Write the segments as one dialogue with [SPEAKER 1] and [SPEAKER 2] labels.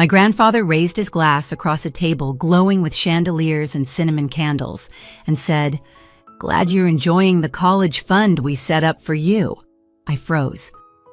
[SPEAKER 1] My grandfather raised his glass across a table glowing with chandeliers and cinnamon candles and said, "Glad you're enjoying the college fund we set up for you." I froze.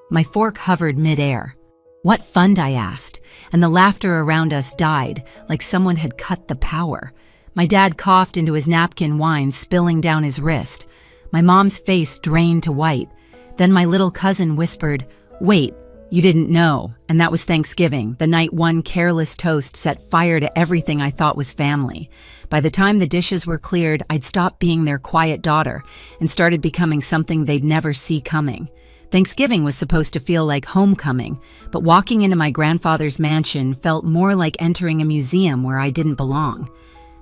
[SPEAKER 1] My fork hovered midair. "What fund?" I asked, and the laughter around us died like someone had cut the power. My dad coughed into his napkin, wine spilling down his wrist. My mom's face drained to white. Then my little cousin whispered, "Wait, you didn't know." And that was Thanksgiving, the night one careless toast set fire to everything I thought was family. By the time the dishes were cleared, I'd stopped being their quiet daughter and started becoming something they'd never see coming. Thanksgiving was supposed to feel like homecoming, but walking into my grandfather's mansion felt more like entering a museum where I didn't belong.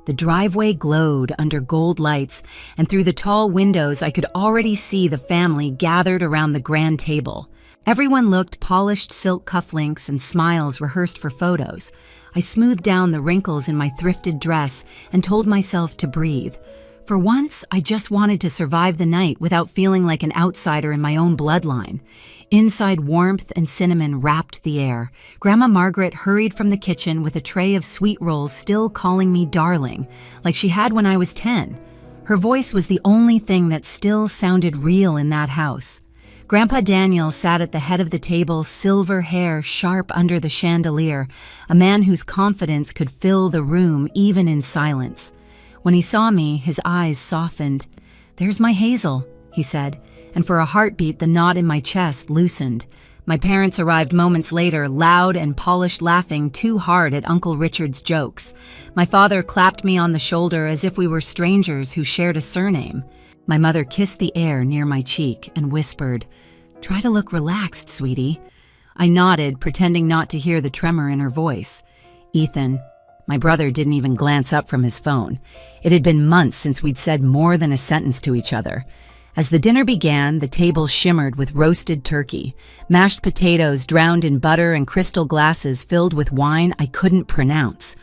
[SPEAKER 1] The driveway glowed under gold lights, and through the tall windows I could already see the family gathered around the grand table. Everyone looked polished silk cufflinks and smiles rehearsed for photos. I smoothed down the wrinkles in my thrifted dress and told myself to breathe. For once, I just wanted to survive the night without feeling like an outsider in my own bloodline. Inside, warmth and cinnamon wrapped the air. Grandma Margaret hurried from the kitchen with a tray of sweet rolls, still calling me darling, like she had when I was 10. Her voice was the only thing that still sounded real in that house. Grandpa Daniel sat at the head of the table, silver hair sharp under the chandelier, a man whose confidence could fill the room even in silence. When he saw me, his eyes softened. "There's my Hazel," he said, and for a heartbeat the knot in my chest loosened. My parents arrived moments later, loud and polished, laughing too hard at Uncle Richard's jokes. My father clapped me on the shoulder as if we were strangers who shared a surname. My mother kissed the air near my cheek and whispered, "Try to look relaxed, sweetie." I nodded, pretending not to hear the tremor in her voice. "Ethan." My brother didn't even glance up from his phone. It had been months since we'd said more than a sentence to each other. As the dinner began, the table shimmered with roasted turkey, mashed potatoes drowned in butter, and crystal glasses filled with wine I couldn't pronounce.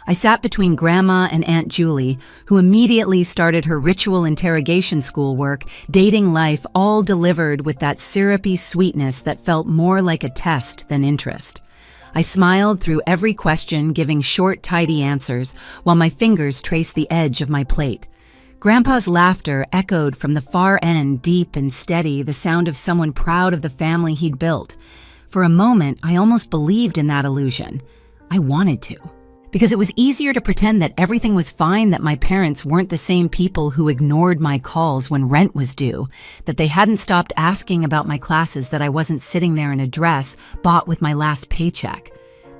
[SPEAKER 1] I sat between Grandma and Aunt Julie, who immediately started her ritual interrogation schoolwork, dating life, all delivered with that syrupy sweetness that felt more like a test than interest. I smiled through every question, giving short, tidy answers, while my fingers traced the edge of my plate. Grandpa's laughter echoed from the far end, deep and steady, the sound of someone proud of the family he'd built. For a moment, I almost believed in that illusion. I wanted to. Because it was easier to pretend that everything was fine, that my parents weren't the same people who ignored my calls when rent was due, that they hadn't stopped asking about my classes, that I wasn't sitting there in a dress bought with my last paycheck.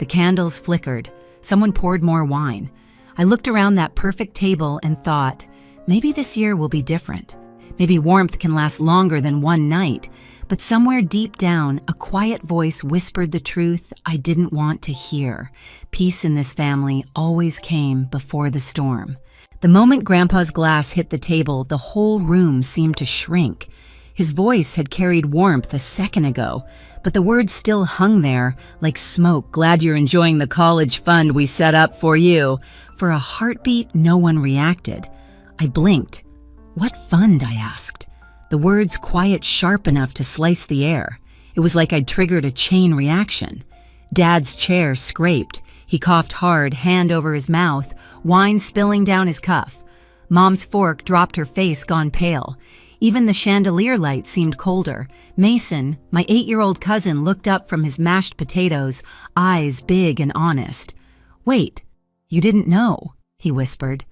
[SPEAKER 1] The candles flickered. Someone poured more wine. I looked around that perfect table and thought, maybe this year will be different. Maybe warmth can last longer than one night. But somewhere deep down, a quiet voice whispered the truth I didn't want to hear. Peace in this family always came before the storm. The moment Grandpa's glass hit the table, the whole room seemed to shrink. His voice had carried warmth a second ago, but the words still hung there like smoke. "Glad you're enjoying the college fund we set up for you." For a heartbeat, no one reacted. I blinked. "What fund?" I asked. The words quiet sharp enough to slice the air. It was like I'd triggered a chain reaction. Dad's chair scraped. He coughed hard, hand over his mouth, wine spilling down his cuff. Mom's fork dropped, her face gone pale. Even the chandelier light seemed colder. Mason, my 8-year-old cousin, looked up from his mashed potatoes, eyes big and honest. "Wait, you didn't know," he whispered.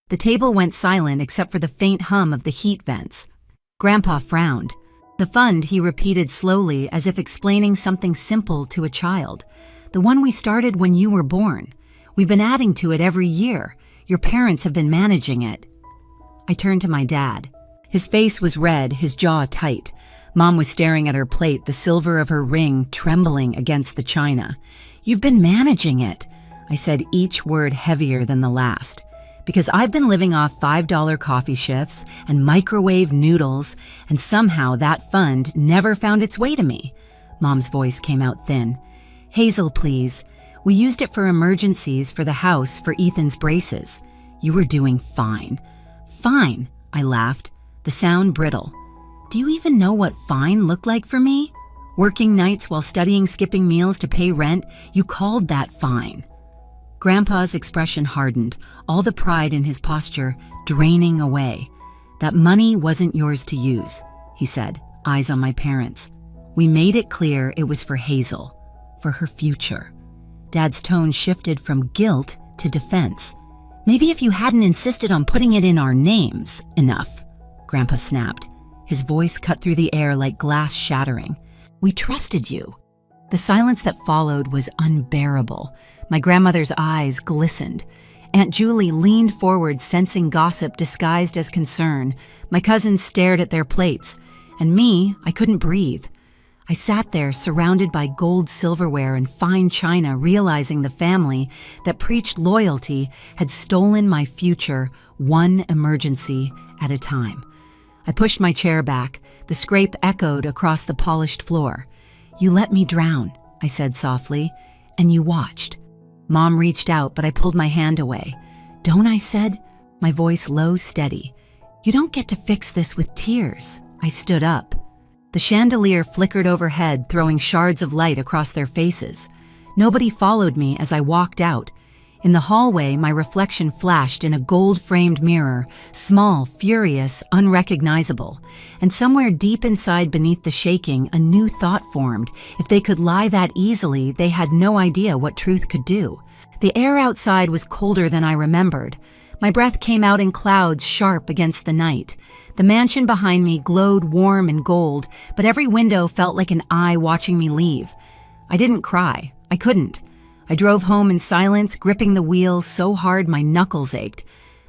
[SPEAKER 1] The table went silent except for the faint hum of the heat vents. Grandpa frowned. "The fund," he repeated slowly, as if explaining something simple to a child. "The one we started when you were born. We've been adding to it every year. Your parents have been managing it." I turned to my dad. His face was red, his jaw tight. Mom was staring at her plate, the silver of her ring trembling against the china. "You've been managing it," I said, each word heavier than the last. "Because I've been living off $5 coffee shifts and microwave noodles, and somehow that fund never found its way to me." Mom's voice came out thin. "Hazel, please. We used it for emergencies, for the house, for Ethan's braces. You were doing fine." "Fine," I laughed, the sound brittle. "Do you even know what fine looked like for me? Working nights while studying, skipping meals to pay rent, you called that fine. Grandpa's expression hardened, all the pride in his posture draining away. That money wasn't yours to use, he said, eyes on my parents. We made it clear it was for Hazel, for her future. Dad's tone shifted from guilt to defense. Maybe if you hadn't insisted on putting it in our names enough, Grandpa snapped. His voice cut through the air like glass shattering. We trusted you. The silence that followed was unbearable. My grandmother's eyes glistened. Aunt Julie leaned forward, sensing gossip disguised as concern. My cousins stared at their plates. And me, I couldn't breathe. I sat there, surrounded by gold silverware and fine china, realizing the family that preached loyalty had stolen my future, one emergency at a time. I pushed my chair back. The scrape echoed across the polished floor. You let me drown, I said softly, and you watched. Mom reached out, but I pulled my hand away. Don't, I said, my voice low, steady. You don't get to fix this with tears. I stood up. The chandelier flickered overhead, throwing shards of light across their faces. Nobody followed me as I walked out. In the hallway, my reflection flashed in a gold-framed mirror, small, furious, unrecognizable. And somewhere deep inside beneath the shaking, a new thought formed. If they could lie that easily, they had no idea what truth could do. The air outside was colder than I remembered. My breath came out in clouds sharp against the night. The mansion behind me glowed warm and gold, but every window felt like an eye watching me leave. I didn't cry. I couldn't. I drove home in silence, gripping the wheel so hard my knuckles ached.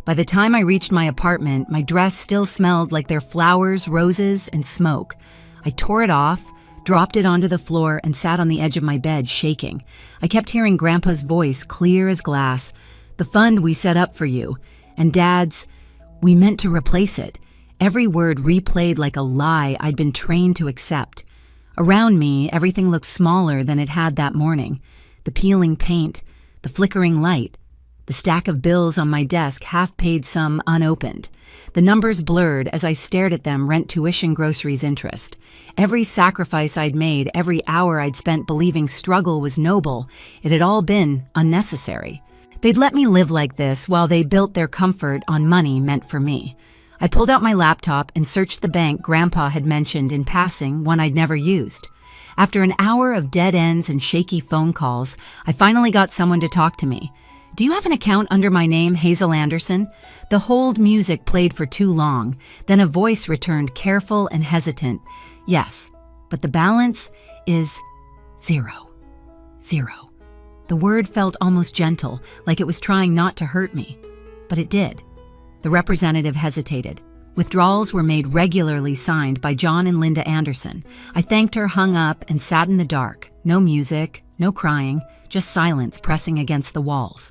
[SPEAKER 1] By the time I reached my apartment, my dress still smelled like their flowers, roses, and smoke. I tore it off, dropped it onto the floor, and sat on the edge of my bed, shaking. I kept hearing Grandpa's voice, clear as glass. The fund we set up for you. And Dad's, we meant to replace it. Every word replayed like a lie I'd been trained to accept. Around me, everything looked smaller than it had that morning. The peeling paint, the flickering light, the stack of bills on my desk, half-paid, some unopened. The numbers blurred as I stared at them, rent, tuition, groceries, interest. Every sacrifice I'd made, every hour I'd spent believing struggle was noble, it had all been unnecessary. They'd let me live like this while they built their comfort on money meant for me. I pulled out my laptop and searched the bank Grandpa had mentioned in passing, one I'd never used. After an hour of dead ends and shaky phone calls, I finally got someone to talk to me. Do you have an account under my name, Hazel Anderson? The hold music played for too long. Then a voice returned, careful and hesitant. Yes, but the balance is 0. The word felt almost gentle, like it was trying not to hurt me. But it did. The representative hesitated. Withdrawals were made regularly, signed by John and Linda Anderson. I thanked her, hung up, and sat in the dark. No music, no crying, just silence pressing against the walls.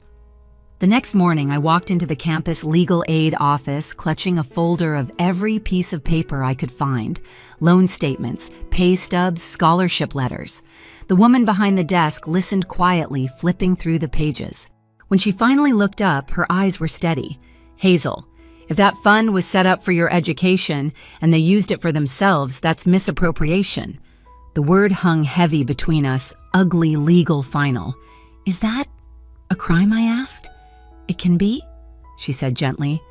[SPEAKER 1] The next morning, I walked into the campus legal aid office, clutching a folder of every piece of paper I could find. Loan statements, pay stubs, scholarship letters. The woman behind the desk listened quietly, flipping through the pages. When she finally looked up, her eyes were steady. Hazel, if that fund was set up for your education and they used it for themselves, that's misappropriation. The word hung heavy between us, ugly legal final. Is that a crime, I asked? It can be, she said gently.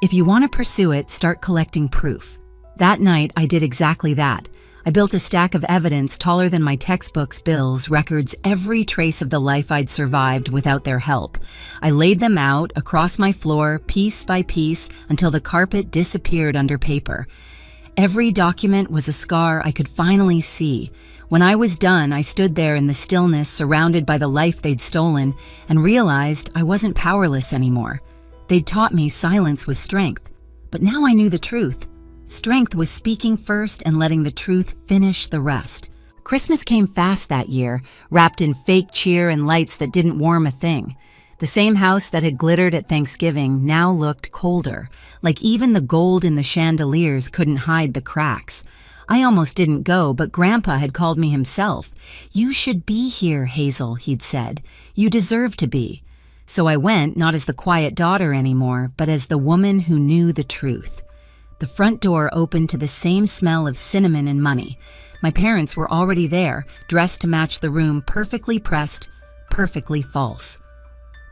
[SPEAKER 1] If you want to pursue it, start collecting proof. That night, I did exactly that. I built a stack of evidence taller than my textbooks, bills, records, every trace of the life I'd survived without their help. I laid them out across my floor, piece by piece, until the carpet disappeared under paper. Every document was a scar I could finally see. When I was done, I stood there in the stillness, surrounded by the life they'd stolen, and realized I wasn't powerless anymore. They'd taught me silence was strength, but now I knew the truth. Strength was speaking first and letting the truth finish the rest. Christmas came fast that year, wrapped in fake cheer and lights that didn't warm a thing. The same house that had glittered at Thanksgiving now looked colder, like even the gold in the chandeliers couldn't hide the cracks. I almost didn't go, but Grandpa had called me himself. "You should be here, Hazel," he'd said. "You deserve to be." So I went, not as the quiet daughter anymore, but as the woman who knew the truth. The front door opened to the same smell of cinnamon and money. My parents were already there, dressed to match the room, perfectly pressed, perfectly false.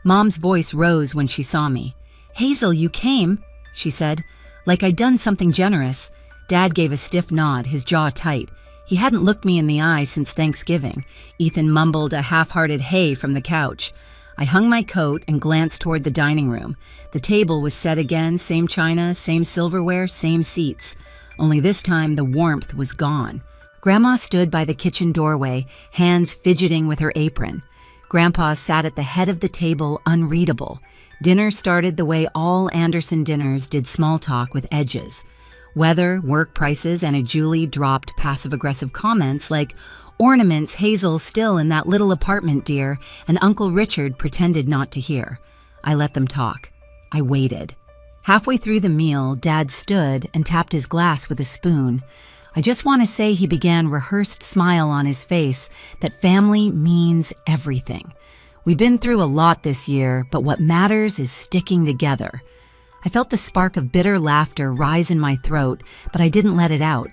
[SPEAKER 1] Mom's voice rose when she saw me. "Hazel, you came," she said, like I'd done something generous. Dad gave a stiff nod, his jaw tight. He hadn't looked me in the eye since Thanksgiving. Ethan mumbled a half-hearted hey from the couch. I hung my coat and glanced toward the dining room. The table was set again, same china, same silverware, same seats. Only this time the warmth was gone. Grandma stood by the kitchen doorway, hands fidgeting with her apron. Grandpa sat at the head of the table, unreadable. Dinner started the way all Anderson dinners did, small talk with edges. Weather, work prices, and a Julie dropped passive-aggressive comments like, "Ornaments, Hazel, still in that little apartment, dear," and Uncle Richard pretended not to hear. I let them talk. I waited. Halfway through the meal, Dad stood and tapped his glass with a spoon. I just want to say he began rehearsed smile on his face that family means everything. We've been through a lot this year, but what matters is sticking together. I felt the spark of bitter laughter rise in my throat, but I didn't let it out.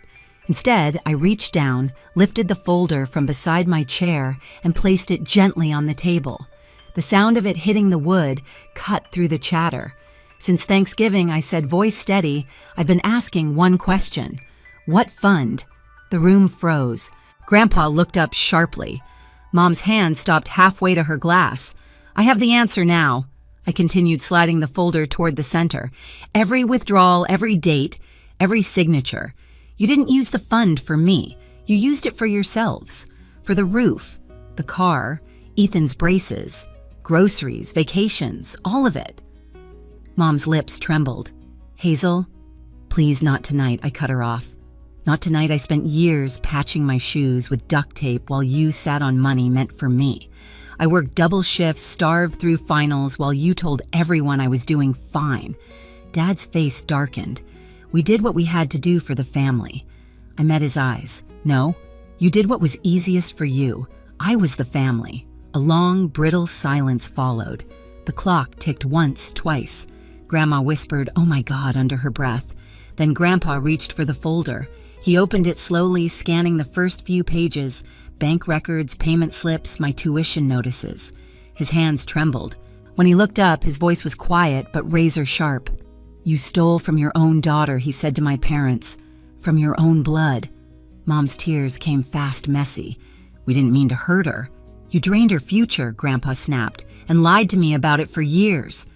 [SPEAKER 1] Instead, I reached down, lifted the folder from beside my chair, and placed it gently on the table. The sound of it hitting the wood cut through the chatter. Since Thanksgiving, I said, voice steady, I've been asking one question. What fund? The room froze. Grandpa looked up sharply. Mom's hand stopped halfway to her glass. I have the answer now. I continued, sliding the folder toward the center. Every withdrawal, every date, every signature. You didn't use the fund for me. You used it for yourselves. For the roof, the car, Ethan's braces, groceries, vacations, all of it. Mom's lips trembled. Hazel, please not tonight, I cut her off. Not tonight. I spent years patching my shoes with duct tape while you sat on money meant for me. I worked double shifts, starved through finals while you told everyone I was doing fine. Dad's face darkened. We did what we had to do for the family. I met his eyes. No, you did what was easiest for you. I was the family. A long, brittle silence followed. The clock ticked once, twice. Grandma whispered, "Oh my God," under her breath. Then Grandpa reached for the folder. He opened it slowly, scanning the first few pages, bank records, payment slips, my tuition notices. His hands trembled. When he looked up, his voice was quiet but razor sharp. "You stole from your own daughter," he said to my parents. "From your own blood." Mom's tears came fast, messy. "We didn't mean to hurt her." "You drained her future," Grandpa snapped, "and lied to me about it for years."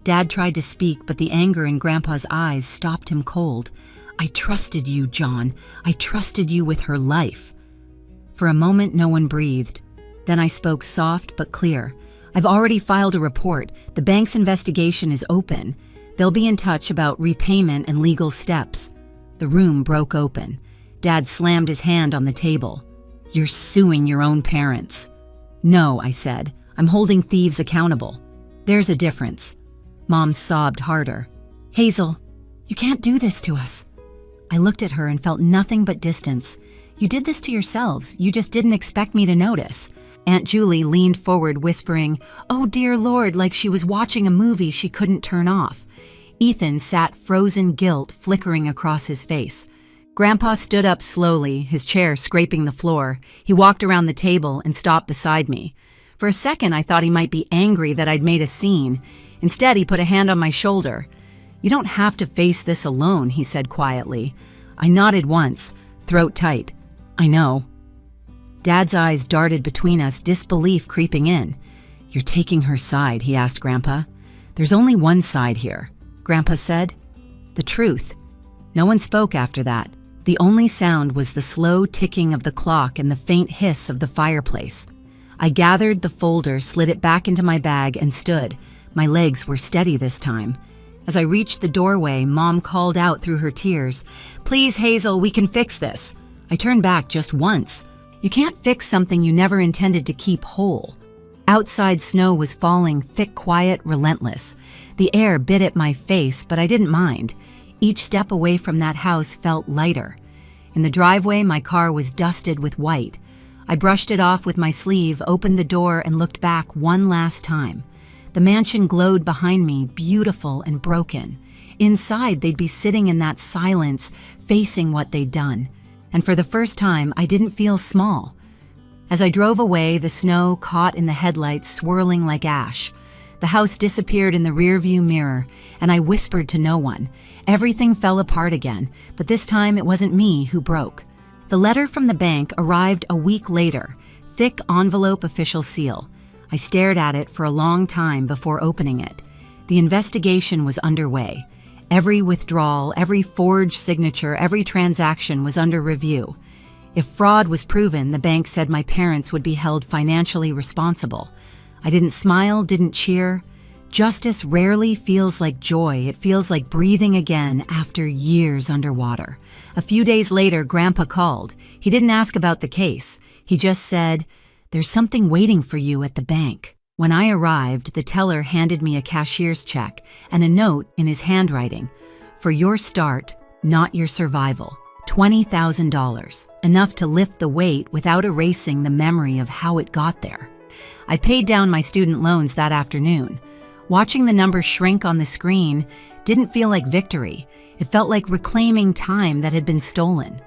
[SPEAKER 1] Dad tried to speak, but the anger in Grandpa's eyes stopped him cold. "I trusted you, John. I trusted you with her life." For a moment, no one breathed. Then I spoke soft but clear. "I've already filed a report. The bank's investigation is open. They'll be in touch about repayment and legal steps." The room broke open. Dad slammed his hand on the table. "You're suing your own parents." "No," I said. "I'm holding thieves accountable." "There's a difference." Mom sobbed harder. "Hazel, you can't do this to us." I looked at her and felt nothing but distance. "You did this to yourselves. You just didn't expect me to notice." Aunt Julie leaned forward, whispering, "Oh dear Lord," like she was watching a movie she couldn't turn off. Ethan sat frozen guilt flickering across his face. Grandpa stood up slowly, his chair scraping the floor. He walked around the table and stopped beside me. For a second, I thought he might be angry that I'd made a scene. Instead, he put a hand on my shoulder. "You don't have to face this alone," he said quietly. I nodded once, throat tight. "I know." Dad's eyes darted between us, disbelief creeping in. "You're taking her side," he asked Grandpa. "There's only one side here," Grandpa said. "The truth." No one spoke after that. The only sound was the slow ticking of the clock and the faint hiss of the fireplace. I gathered the folder, slid it back into my bag, and stood. My legs were steady this time. As I reached the doorway, Mom called out through her tears, "Please, Hazel, we can fix this." I turned back just once. You can't fix something you never intended to keep whole. Outside snow was falling, thick, quiet, relentless. The air bit at my face, but I didn't mind. Each step away from that house felt lighter. In the driveway, my car was dusted with white. I brushed it off with my sleeve, opened the door, and looked back one last time. The mansion glowed behind me, beautiful and broken. inside they'd be sitting in that silence, facing what they'd done. And for the first time, I didn't feel small. As I drove away, the snow caught in the headlights, swirling like ash. The house disappeared in the rearview mirror, and I whispered to no one. Everything fell apart again, but this time it wasn't me who broke. The letter from the bank arrived a week later, thick envelope official seal. I stared at it for a long time before opening it. The investigation was underway. Every withdrawal, every forged signature, every transaction was under review. If fraud was proven, the bank said my parents would be held financially responsible. I didn't smile, didn't cheer. Justice rarely feels like joy. It feels like breathing again after years underwater. A few days later, Grandpa called. He didn't ask about the case. He just said, "There's something waiting for you at the bank." When I arrived, the teller handed me a cashier's check and a note in his handwriting. "For your start, not your survival. $20,000, enough to lift the weight without erasing the memory of how it got there." I paid down my student loans that afternoon. Watching the number shrink on the screen didn't feel like victory. It felt like reclaiming time that had been stolen.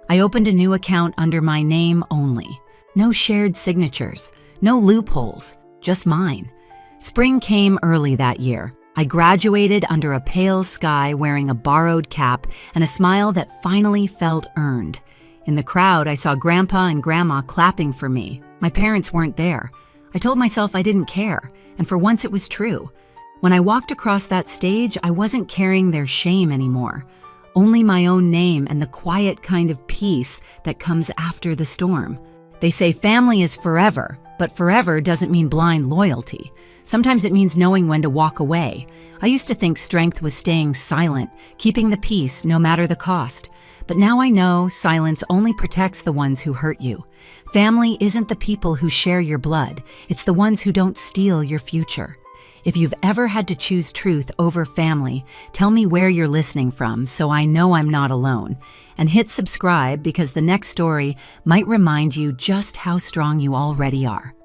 [SPEAKER 1] I opened a new account under my name only. No shared signatures, no loopholes, just mine. Spring came early that year. I graduated under a pale sky wearing a borrowed cap and a smile that finally felt earned. In the crowd, I saw Grandpa and Grandma clapping for me. My parents weren't there. I told myself I didn't care, and for once it was true. When I walked across that stage, I wasn't carrying their shame anymore. Only my own name and the quiet kind of peace that comes after the storm. They say family is forever, but forever doesn't mean blind loyalty. Sometimes it means knowing when to walk away. I used to think strength was staying silent, keeping the peace no matter the cost. But now I know silence only protects the ones who hurt you. Family isn't the people who share your blood. It's the ones who don't steal your future. If you've ever had to choose truth over family, tell me where you're listening from so I know I'm not alone. And hit subscribe because the next story might remind you just how strong you already are.